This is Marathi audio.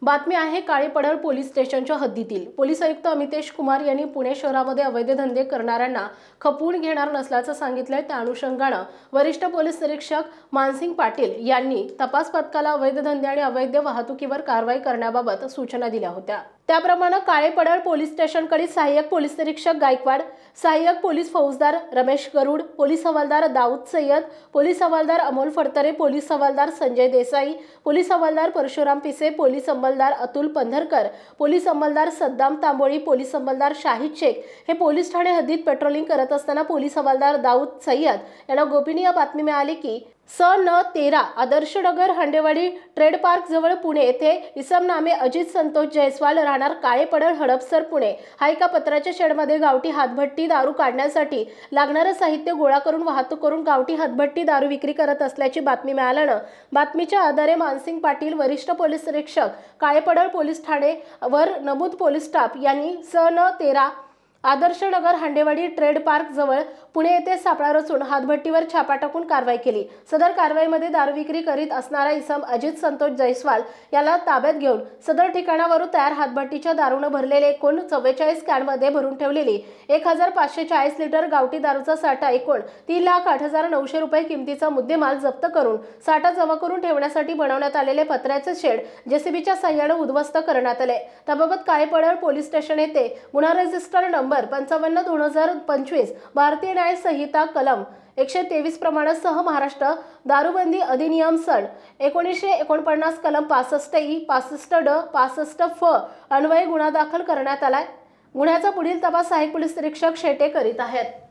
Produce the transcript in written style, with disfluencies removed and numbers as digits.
बातमी आहे काळेपडळ पोलीस स्टेशनच्या हद्दीतील। पोलीस आयुक्त अमितेश कुमार यांनी पुणे शहरामध्ये अवैध धंदे करणाऱ्यांना खपवून घेणार नसल्याचं सांगितलंय। त्या अनुषंगाने वरिष्ठ पोलीस निरीक्षक मानसिंग पाटील यांनी तपास पथकाला अवैध धंदे आणि अवैध वाहतुकीवर कारवाई करण्याबाबत सूचना दिल्या होत्या। त्याप्रमाणे काळेपडळ पोलीस स्टेशनकडील सहाय्यक पोलीस निरीक्षक गायकवाड, सहाय्यक पोलीस फौजदार रमेश गरुड, पोलीस हवालदार दाऊद सय्यद, पोलीस हवालदार अमोल फडतरे, पोलीस हवालदार संजय देसाई, पोलीस हवालदार परशुराम पिसे, पोलीस अंमलदार अतुल पंधरकर, पोलीस अंमलदार सद्दाम तांबोळी, पोलीस अंमलदार शाहिद शेख हे पोलीस ठाणे हद्दीत पेट्रोलिंग करत असताना पोलीस हवालदार दाऊद सय्यद यांना गोपनीय बातमी मिळाली की सन13 आदर्शनगर हंडेवाडी ट्रेड पार्क जवळ पुणे येथे इसम नामे अजित संतोष जयस्वाल राहणार काळेपडळ हडपसर पुणे हा एका पत्राच्या शेडमध्ये गावठी हातभट्टी दारू काढण्यासाठी लागणारे साहित्य गोळा करून वाहतूक करून गावठी हातभट्टी दारू विक्री करत असल्याची बातमी मिळाल्याने बातमीच्या आधारे मानसिंग पाटील वरिष्ठ पोलीस निरीक्षक काळेपडळ पोलीस ठाणे वर नमूद पोलीस स्टाफ यांनी सन13 आदर्शनगर हंडेवाडी ट्रेड पार्क जवळ पुणे येथे सापळा रचून हातभट्टीवर छापा टाकून कारवाई केली। सदर कारवाईमध्ये दारू विक्री करीत असणारा इसम अजित संतोष जयस्वाल याला ताब्यात घेऊन सदर ठिकाणावरून तयार हातभट्टीच्या दारूने भरलेले एकूण 44 कॅनमध्ये भरून ठेवलेली 1540 लिटर गावठी दारूचा साठा एकूण 3,08,900 रुपये किमतीचा मुद्देमाल जप्त करून साठा जमा करून ठेवण्यासाठी बनवण्यात आलेले पत्र्याचे शेड जेसीबीच्या साह्याने उद्ध्वस्त करण्यात आले। त्याबाबत काळेपडळ पोलीस स्टेशन येथे गुन्हा रजिस्टर नंबर 55/2025 भारतीय न्याय संहिता कलम 123 प्रमाणासह महाराष्ट्र दारूबंदी अधिनियम सन 1949 कलम 65 65 65 फ अन्वये गुन्हा दाखल करण्यात आलाय। गुन्ह्याचा पुढील तपास सहाय्यक पोलीस निरीक्षक शेटे करीत आहेत।